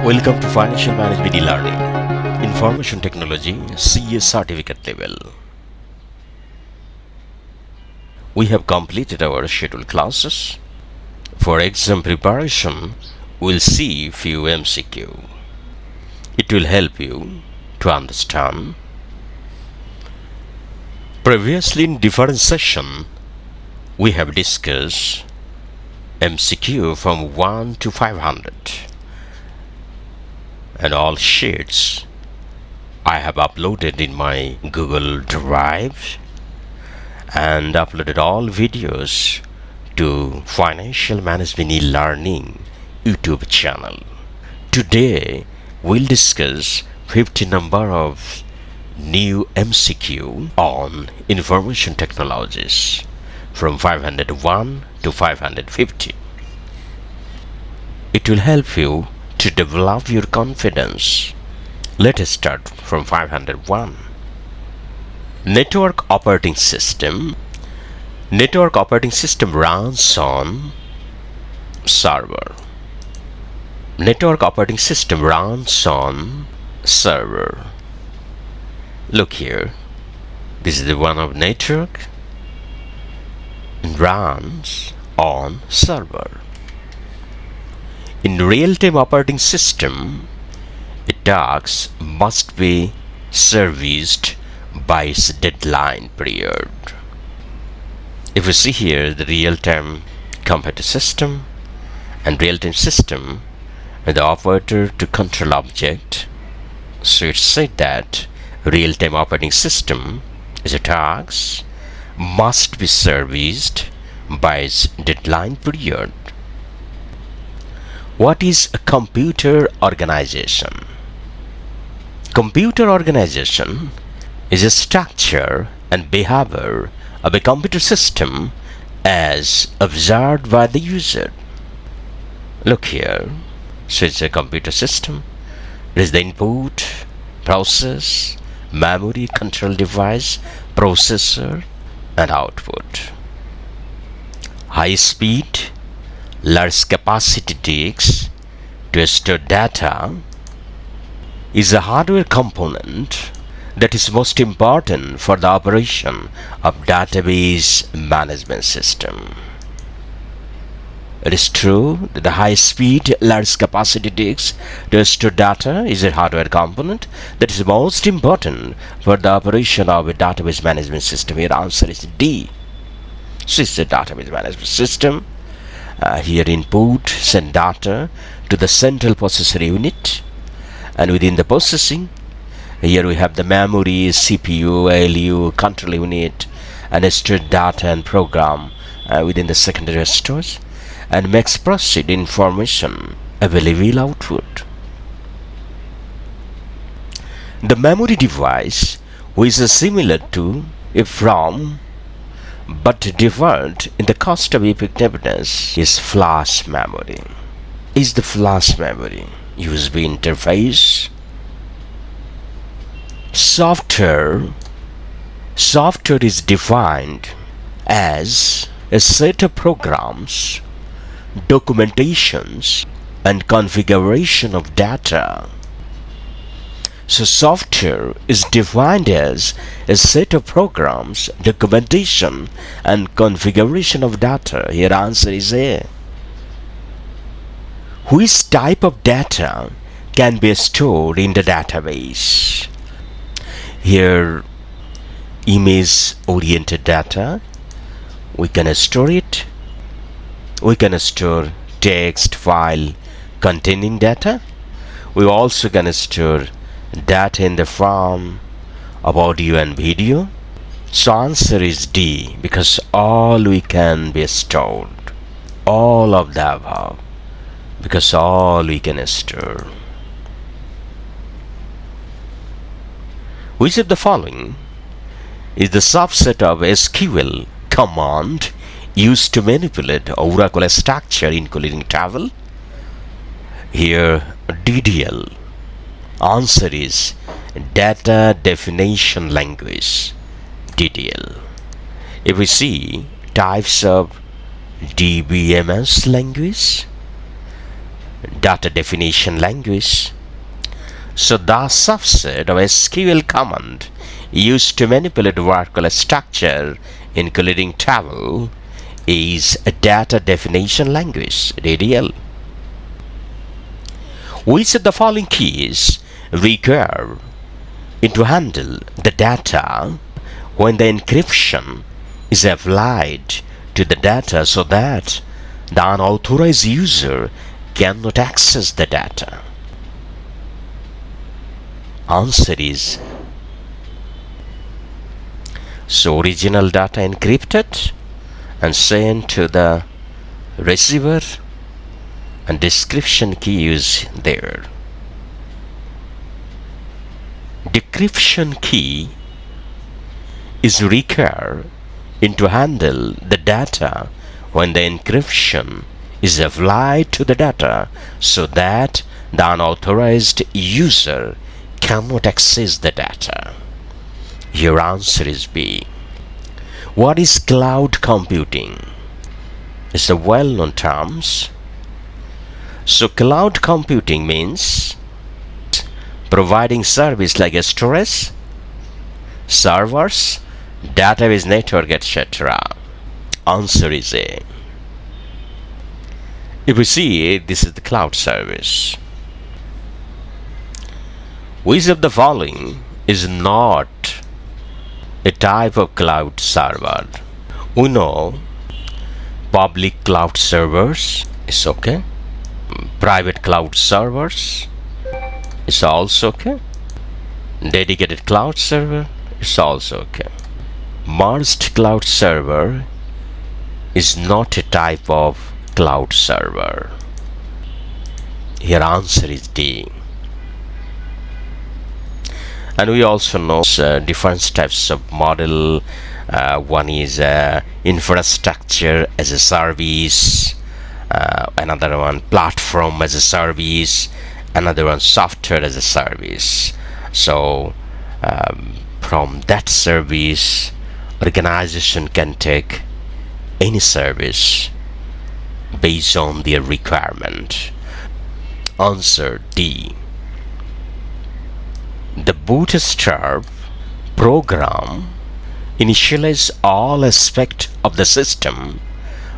Welcome to Financial Management eLearning, Information Technology CA Certificate level. We have completed our scheduled classes. For exam preparation, we'll see few MCQ. It will help you to understand. Previously in different session, we have discussed MCQ from 1 to 500. And all sheets I have uploaded in my Google Drive and uploaded all videos to Financial Management eLearning YouTube channel. Today we'll discuss 50 number of new MCQ on information technologies from 501 to 550. It will help you to develop your confidence. Let us start from 501. Network operating system. Network operating system runs on server. Network operating system runs on server. Look here. This is the one of network and runs on server. In real-time operating system, a task must be serviced by its deadline period. If you see here the real-time computer system and real-time system and the operator to control object, so it said that real-time operating system is a task must be serviced by its deadline period. What is a computer organization? Computer organization is a structure and behavior of a computer system as observed by the user. Look here. So it's a computer system. It is the input, process, memory, control device, processor, and output. High speed, large capacity disks to store data is a hardware component that is most important for the operation of database management system. It is true that the high-speed, large capacity disks to store data is a hardware component that is most important for the operation of a database management system. Here answer is D. So it's a database management system. Here input send data to the central processor unit, and within the processing here we have the memory, CPU, ALU, control unit, and stored data and program within the secondary stores, and makes proceed information available output. The memory device, which is similar to a ROM but different in the cost of effectiveness, is flash memory. Is the flash memory USB interface? Software is defined as a set of programs, documentations, and configuration of data. So software is defined as a set of programs, documentation, and configuration of data. Here answer is A. Which type of data can be stored in the database? Here image oriented data, we can store it. We can store text file containing data. We also can store data in the form of audio and video. So answer is D, because all we can be stored. All of the above, because all we can store. Which of the following is the subset of SQL command used to manipulate Oracle structure including table? Here DDL. Answer is data definition language, DDL. If we see types of DBMS language, data definition language. So the subset of SQL command used to manipulate workflow structure, including table, is a data definition language, DDL. Which of the following keys require it to handle the data when the encryption is applied to the data so that the unauthorized user cannot access the data? Answer is, so original data encrypted and sent to the receiver, and description key is there. Decryption key is required to handle the data when the encryption is applied to the data so that the unauthorized user cannot access the data. Your answer is B. What is cloud computing? It's a well-known term. So cloud computing means providing service like a storage, servers, database network, etc. Answer is A. If we see, this is the cloud service. Which of the following is not a type of cloud server? We know public cloud servers is okay. Private cloud servers is also okay. Dedicated cloud server is also okay. Merged cloud server is not a type of cloud server. Here answer is D. And we also know different types of model. One is infrastructure as a service, another one platform as a service, another one software as a service. So from that service, organization can take any service based on their requirement. Answer D. The bootstrap program initializes all aspects of the system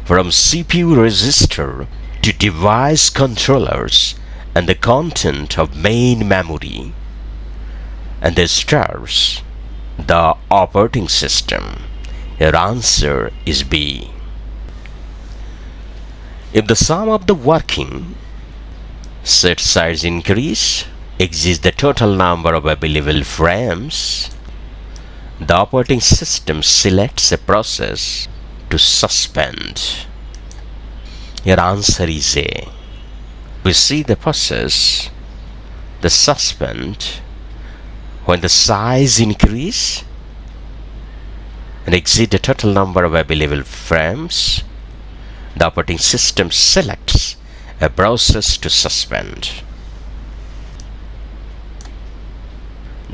from CPU register to device controllers and the content of main memory, and this starts the operating system. Your answer is B. If the sum of the working set size increase exceeds the total number of available frames, the operating system selects a process to suspend. Your answer is A. We see the process, the suspend, when the size increase and exceed the total number of available frames, the operating system selects a process to suspend.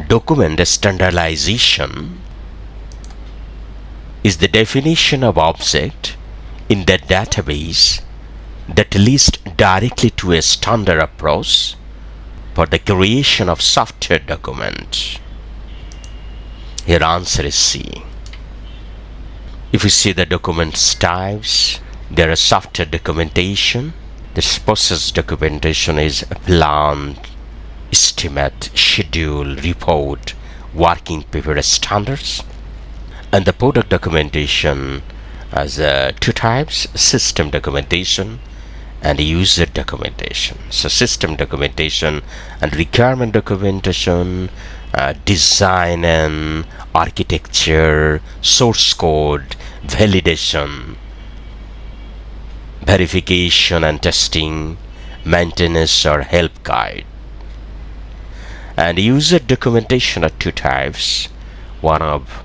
Document standardization is the definition of object in the database that leads directly to a standard approach for the creation of software document. Here answer is C. If you see the documents types, there are software documentation. This process documentation is a plan, estimate, schedule, report, working paper standards. And the product documentation has two types: system documentation and user documentation. So system documentation and requirement documentation, design and architecture, source code, validation, verification and testing, maintenance or help guide. And user documentation are two types: one of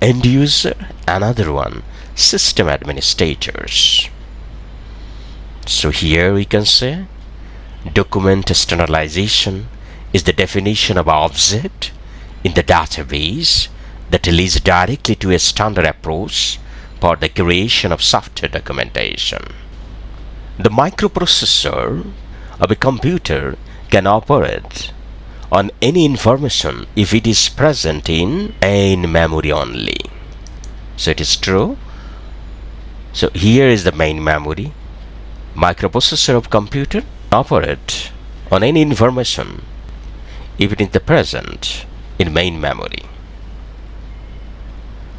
end user, another one system administrators. So here we can say document standardization is the definition of object in the database that leads directly to a standard approach for the creation of software documentation. The microprocessor of a computer can operate on any information if it is present in main memory only. So it is true. So here is the main memory. Microprocessor of computer operate on any information if it is present in main memory.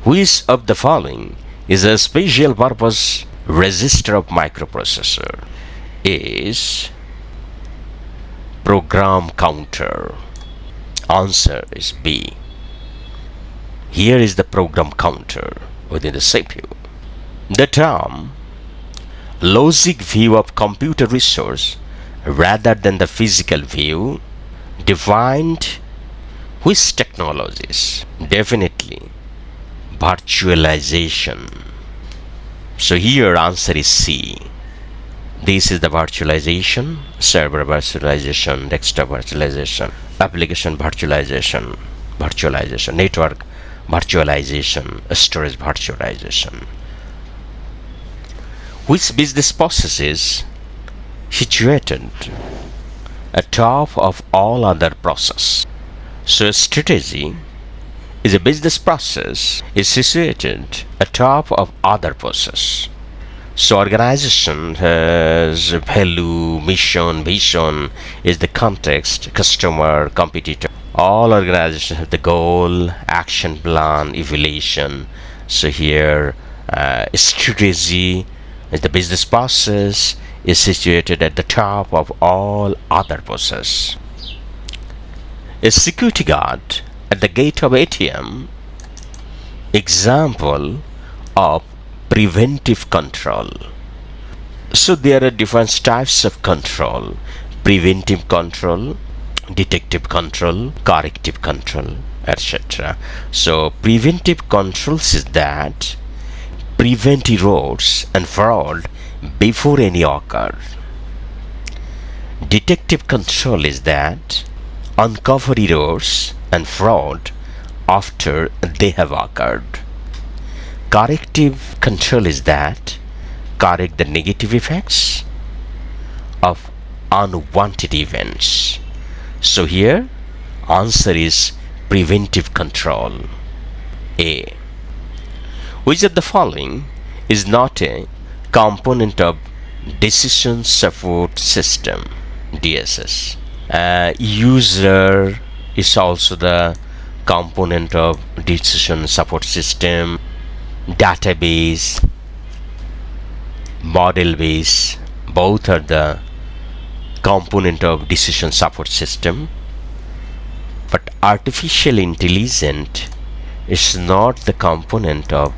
Which of the following is a special purpose register of microprocessor? Is program counter. Answer is B. Here is the program counter within the CPU. The term logic view of computer resource rather than the physical view defined which technologies? Definitely virtualization. So here answer is C. This is the virtualization, server virtualization, desktop virtualization, application virtualization, network virtualization, storage virtualization. Which business process is situated atop of all other process? So strategy is a business process is situated atop of other process. So organization has value, mission, vision is the context, customer, competitor. All organizations have the goal, action plan, evaluation. So here strategy is the business process is situated at the top of all other process. A security guard at the gate of ATM, example of preventive control. So there are different types of control: preventive control, detective control, corrective control, etc. So preventive controls is that prevent errors and fraud before any occur. Detective control is that uncover errors and fraud after they have occurred. Corrective control is that correct the negative effects of unwanted events. So here answer is preventive control. A. Which of the following is not a component of decision support system, DSS? User is also the component of decision support system. Database, model base, both are the component of decision support system. But artificial intelligence is not the component of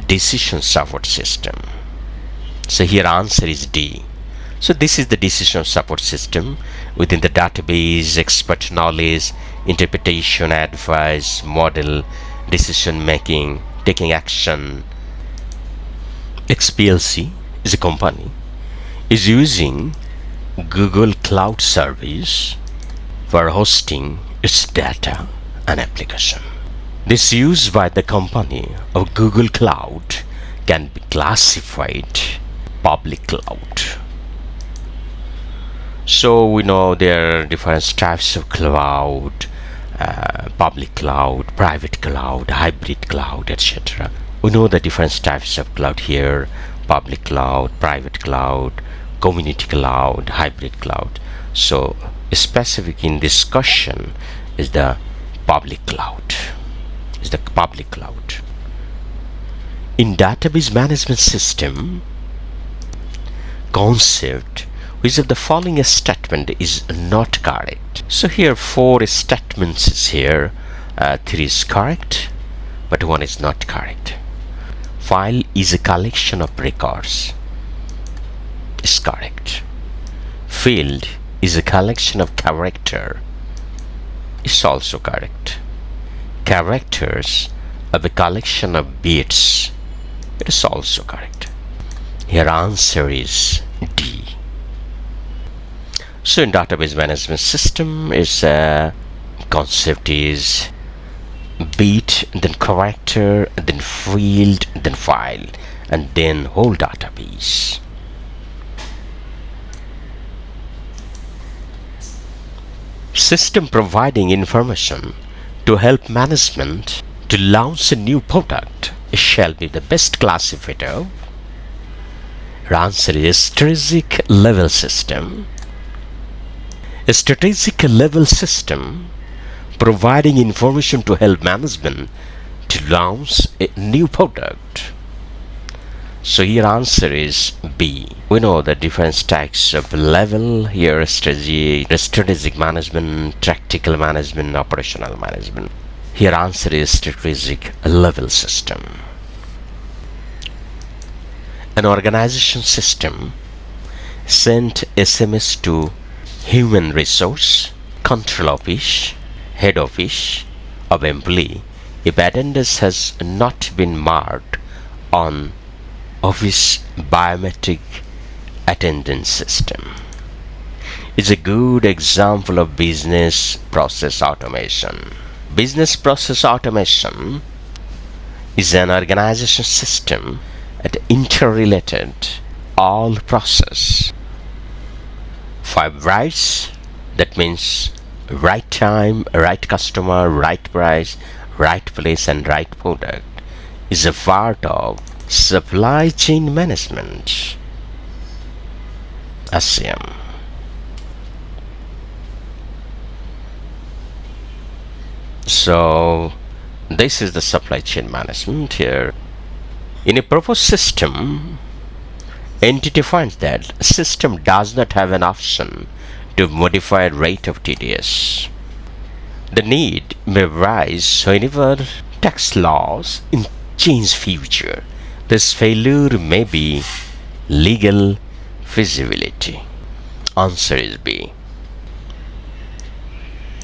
decision support system. So here answer is D. So this is the decision support system within the database, expert knowledge, interpretation, advice, model, decision making, taking action. XPLC is a company is using Google Cloud Service for hosting its data and application. This use by the company of Google Cloud can be classified public cloud. So we know there are different types of cloud, public cloud, private cloud, hybrid cloud, etc. We know the different types of cloud here: public cloud, private cloud, community cloud, hybrid cloud. So specific in discussion is the public cloud. In database management system concept, which of the following statement is not correct? So here 4 statements is here. 3 is correct, but 1 is not correct. File is a collection of records is correct. Field is a collection of character is also correct. Characters of a collection of bits, it is also correct. Here answer is D. So in database management system, its concept is bit, then character, then field, then file, and then whole database. system providing information to help management to launch a new product shall be the best classifier. Your answer is strategic level system. A strategic level system providing information to help management to launch a new product. So your answer is B. We know the different types of level here: strategic management, tactical management, operational management. Here answer is strategic level system. An organization system sent SMS to human resource control office, head office of employee if attendance has not been marked on office biometric attendance system. It's a good example of business process automation. Business process automation is an organization system that interrelated all process. 5 rights, that means right time, right customer, right price, right place and right product, is a part of supply chain management, FCM. So this is the supply chain management here. In a proposed system, entity finds that system does not have an option to modify rate of TDS. The need may arise whenever tax laws change future. This failure may be legal feasibility. Answer is B.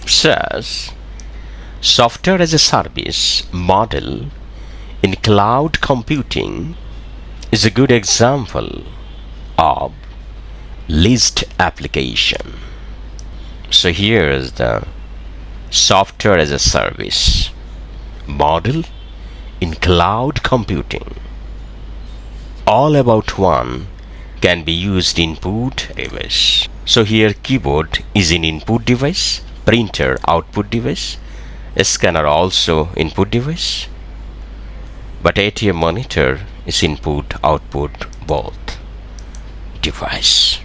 Says software as a service model in cloud computing is a good example of leased application. So here is the software as a service model in cloud computing. All about one can be used input device. So here keyboard is an input device, printer output device, a scanner also input device, but ATM monitor is input output both device.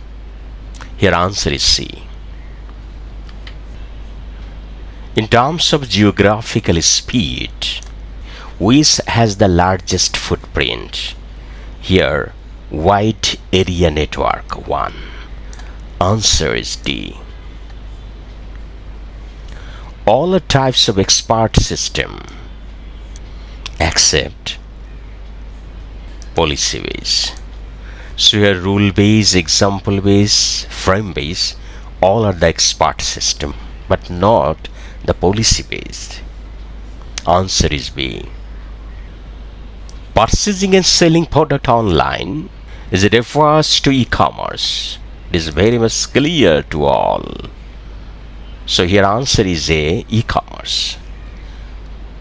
Here answer is C. In terms of geographical speed, which has the largest footprint? Here wide area network 1. Answer is D. All the types of expert system except policy base. So here rule base, example base, frame base, all are the expert system, but not the policy based. Answer is B. Purchasing and selling product online is a refers to e-commerce. It is very much clear to all. So here answer is A, e-commerce.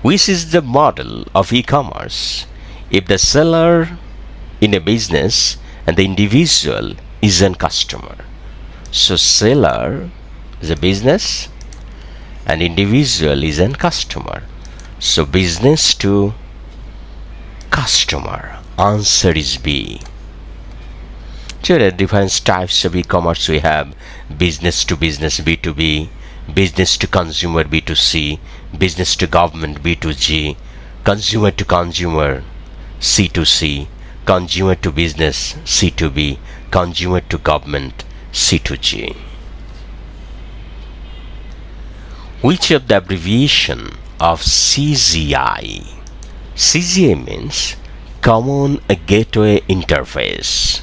Which is the model of e-commerce? If the seller in a business and the individual is a customer. So seller is a business and individual is a customer. So business to customer. Answer is B. Here are different types of e-commerce. We have business to business B2B, business to consumer B2C, business to government B2G, consumer to consumer C2C, consumer to business C2B, consumer to government C2G. Which of the abbreviation of CGI? CGI means Common Gateway Interface.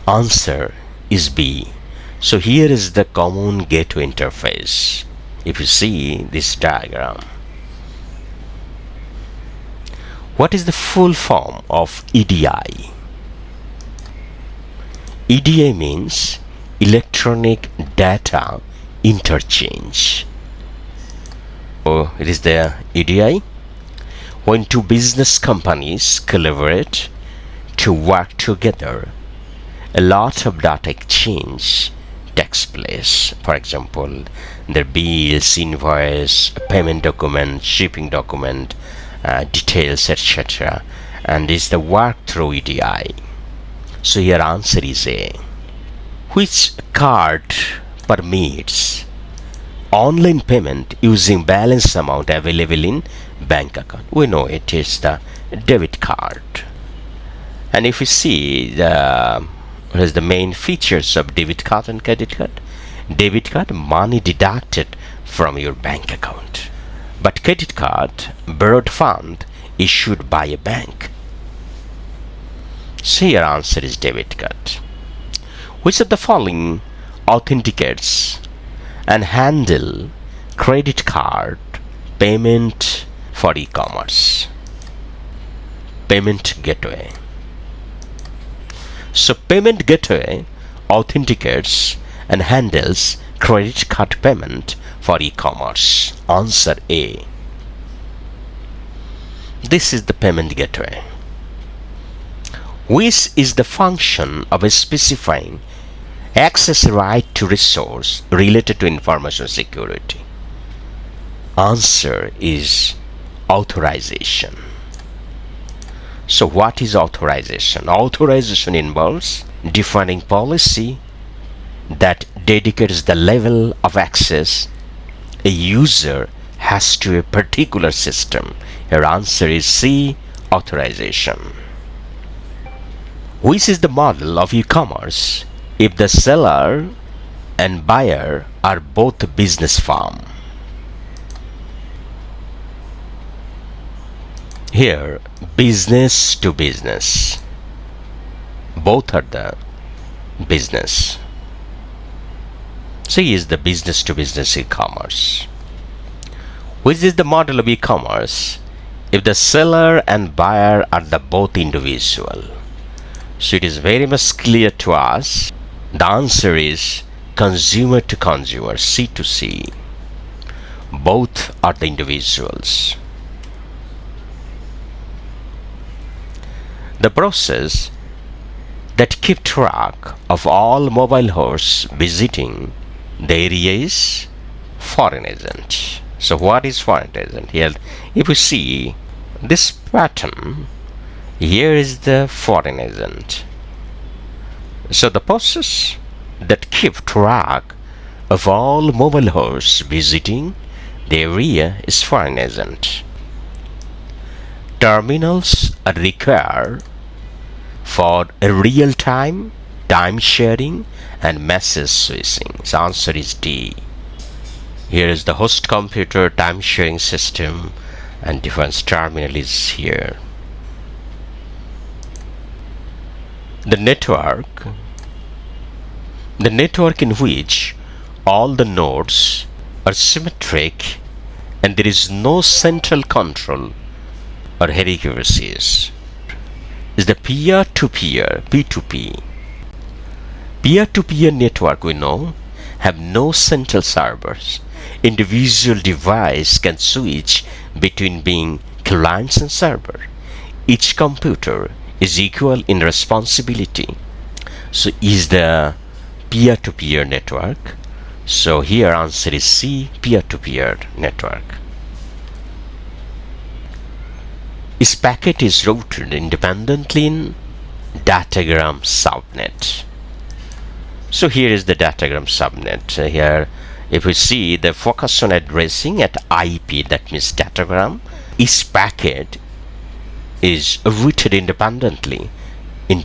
Answer is B. So here is the Common Gateway Interface. If you see this diagram, what is the full form of EDI? EDI means Electronic Data Interchange. So it is the EDI. When two business companies collaborate to work together, a lot of data exchange takes place. For example, their bills, invoice, payment document, shipping document, details, etc. And is the work through EDI. So your answer is A. Which card permits online payment using balance amount available in bank account? We know it is the debit card. And if we see what is the main features of debit card and credit card? Debit card, money deducted from your bank account. But credit card, borrowed fund issued by a bank. So your answer is debit card. Which of the following authenticates and handle credit card payment for e-commerce? Payment gateway. So payment gateway authenticates and handles credit card payment for e-commerce. Answer A. This is the payment gateway. Which is the function of specifying access right to resource related to information security? Answer is authorization. So what is authorization? Authorization involves defining policy that dedicates the level of access a user has to a particular system. Your answer is C, authorization. Which is the model of e-commerce if the seller and buyer are both business firm? Here, business to business. Both are the business. C is the business to business e-commerce. Which is the model of e-commerce if the seller and buyer are the both individual? So it is very much clear to us. The answer is consumer to consumer, C to C. Both are the individuals. The process that keep track of all mobile hosts visiting the area is foreign agent. So what is foreign agent? Here, if we see this pattern, here is the foreign agent. So the process that keep track of all mobile hosts visiting the area is foreign agent. Terminals are required for a real-time, time sharing and message switching. So answer is D. Here is the host computer time sharing system and different terminal is here. The network in which all the nodes are symmetric and there is no central control or hierarchies is the peer-to-peer, P2P. Peer-to-peer network, we know, have no central servers. Individual device can switch between being clients and server. Each computer is equal in responsibility. So is the peer-to-peer network. So here answer is C, peer-to-peer network. This packet is routed independently in datagram subnet. So here is the datagram subnet. Here if we see the focus on addressing at IP, that means datagram, each packet is routed independently in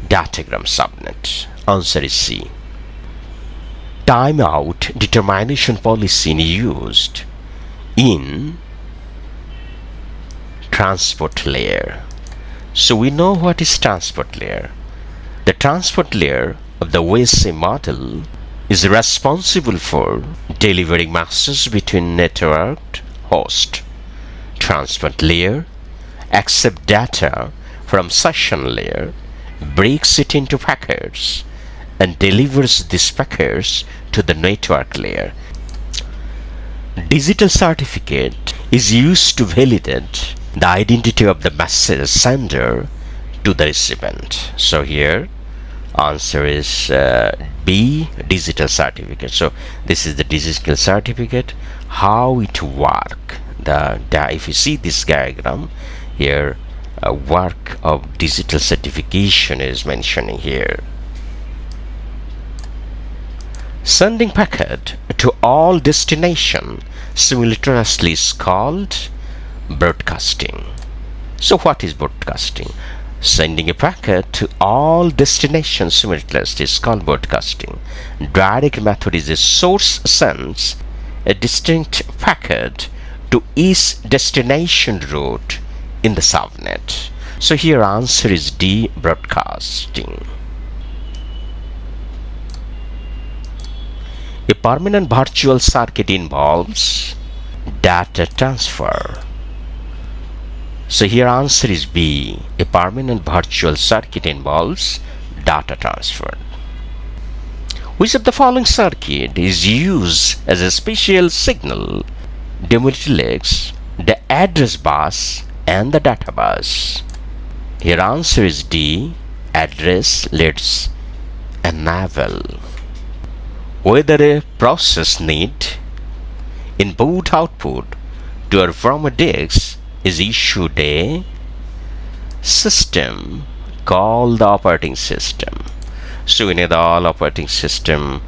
datagram subnet. Answer is C. Timeout determination policy used in transport layer. So we know what is transport layer. The transport layer of the OSI model is responsible for delivering messages between networked host. Transport layer accepts data from session layer, breaks it into packets and delivers these packets to the network layer. Digital certificate is used to validate the identity of the message sender to the recipient. So here Answer is B, digital certificate. So this is the digital certificate. How it work? If you see this diagram here, work of digital certification is mentioning here. Sending packet to all destination simultaneously is called broadcasting. So what is broadcasting? Sending a packet to all destinations simultaneously is called broadcasting. Direct method is a source sends a distinct packet to each destination route in the subnet. So here answer is D, broadcasting. A permanent virtual circuit involves data transfer. So here answer is B. A permanent virtual circuit involves data transfer. Which of the following circuit is used as a special signal demultiplicates the address bus and the data bus? Here answer is D. Address let's enable. Whether a process need input output to or from a disk is issued a system called the operating system. So we know the all operating system,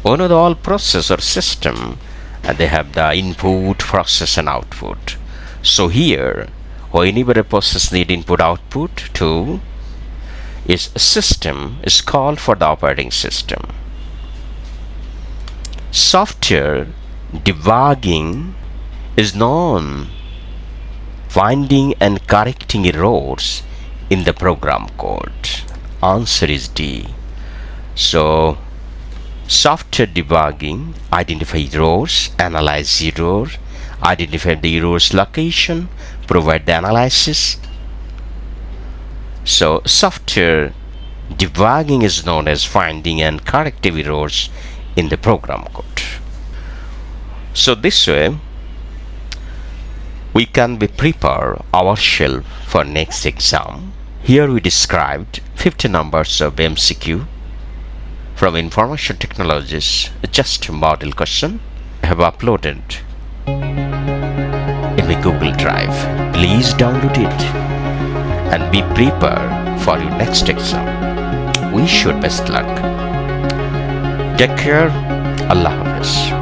one of the all process or system, and they have the input, process and output. So here whenever a process need input output to its system is called for the operating system. Software debugging is known finding and correcting errors in the program code. Answer is D. So software debugging identify errors, analyze error, identify the error's location, provide the analysis. So software debugging is known as finding and correcting errors in the program code. So this way we can be prepare ourselves for next exam. Here we described 50 numbers of MCQ from information technologies, just a model question. I have uploaded in my Google Drive. Please download it and be prepared for your next exam. Wish you best luck. Take care. Allah Hafiz.